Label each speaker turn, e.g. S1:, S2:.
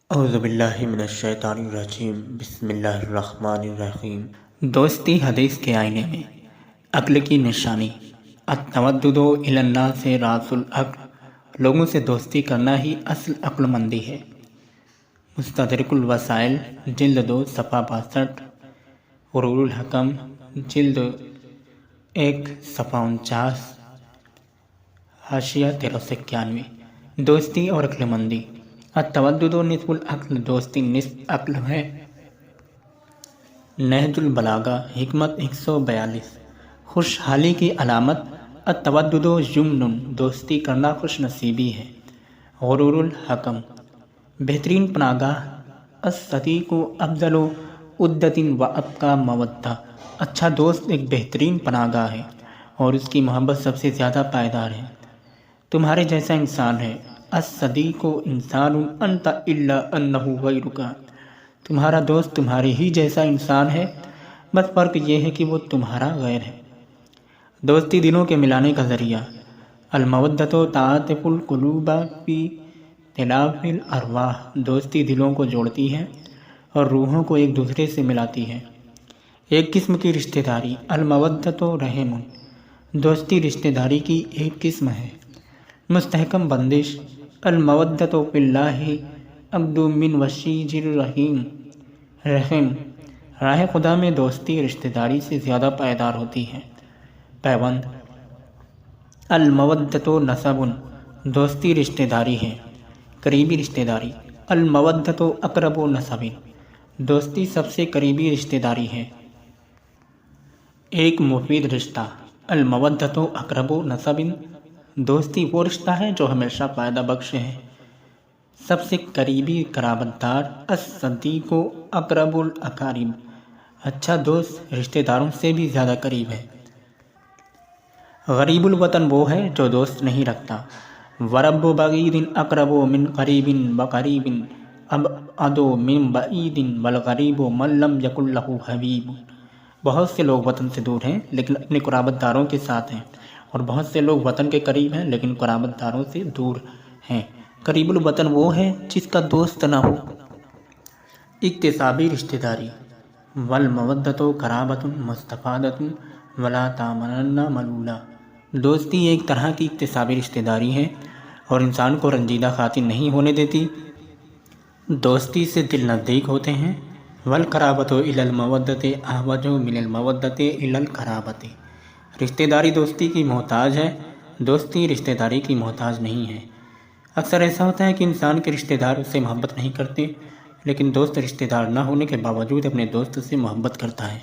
S1: اعوذ باللہ من الشیطان الرجیم بسم اللہ الرحمن الرحیم۔ دوستی حدیث کے آئینے میں عقل کی نشانی۔ التودد الی الناس راس العقل، لوگوں سے دوستی کرنا ہی اصل عقل مندی ہے۔ مستدرک الوسائل جلد 2 صفحہ 62، غرور الحکم جلد 1 صفحہ 49، حاشیہ 1391۔ دوستی اور عقل مندی۔ التودد نصف العقل، دوستی نصف عقل ہے۔ نہج البلاغہ حکمت 142۔ خوشحالی کی علامت التودد یمن، دوستی کرنا خوش نصیبی ہے۔ غرور الحکم۔ بہترین پناہ گاہ الصدیق افضل عدۃ و ابقیٰ مودہ، اچھا دوست ایک بہترین پناہ گاہ ہے اور اس کی محبت سب سے زیادہ پائیدار ہے۔ تمہارے جیسا انسان ہے۔ الصدیق انسان انت الا انہ غیرک، تمہارا دوست تمہارے ہی جیسا انسان ہے، بس فرق یہ ہے کہ وہ تمہارا غیر ہے۔ دوستی دلوں کے ملانے کا ذریعہ۔ المودۃ تعاطف القلوب فی ائتلاف الارواح، دوستی دلوں کو جوڑتی ہے اور روحوں کو ایک دوسرے سے ملاتی ہے۔ ایک قسم کی رشتہ داری۔ المودۃ رحم، دوستی رشتہ داری کی ایک قسم ہے۔ مستحکم بندش۔ المودۃ فی اللہ عقد من وشیج الرحیم، رحم، راہ خدا میں دوستی رشتہ داری سے زیادہ پائیدار ہوتی ہے۔ پیوند۔ المودۃ نسب، دوستی رشتہ داری ہے، قریبی رشتہ داری۔ المودۃ اقرب نسب، دوستی سب سے قریبی رشتہ داری ہے۔ ایک مفید رشتہ۔ المودۃ اقرب نسب، دوستی وہ رشتہ ہے جو ہمیشہ فائدہ بخش ہے۔ سب سے قریبی قرابت دار۔ الصدیق اقرب الاقارب، اچھا دوست رشتہ داروں سے بھی زیادہ قریب ہے۔ غریب الوطن وہ ہے جو دوست نہیں رکھتا۔ ورب بعید اقرب من قریب وقریب ابعد من بعید والغریب من لم یکن لہ حبیب، بہت سے لوگ وطن سے دور ہیں لیکن اپنے قرابت داروں کے ساتھ ہیں، اور بہت سے لوگ وطن کے قریب ہیں لیکن قرابت داروں سے دور ہیں۔ قریب الوطن وہ ہے جس کا دوست نہ ہو۔ اکتسابی رشتہ داری۔ والمودۃ قرابۃ مستفادۃ ولا تامنن ملولا، دوستی ایک طرح کی اکتسابی رشتہ داری ہے اور انسان کو رنجیدہ خاطر نہیں ہونے دیتی۔ دوستی سے دل نزدیک ہوتے ہیں۔ والقرابۃ الی المودۃ احوج من المودۃ الی القرابۃ، رشتہ داری دوستی کی محتاج ہے، دوستی رشتہ داری کی محتاج نہیں ہے۔ اکثر ایسا ہوتا ہے کہ انسان کے رشتہ دار اس سے محبت نہیں کرتے، لیکن دوست رشتہ دار نہ ہونے کے باوجود اپنے دوست سے محبت کرتا ہے۔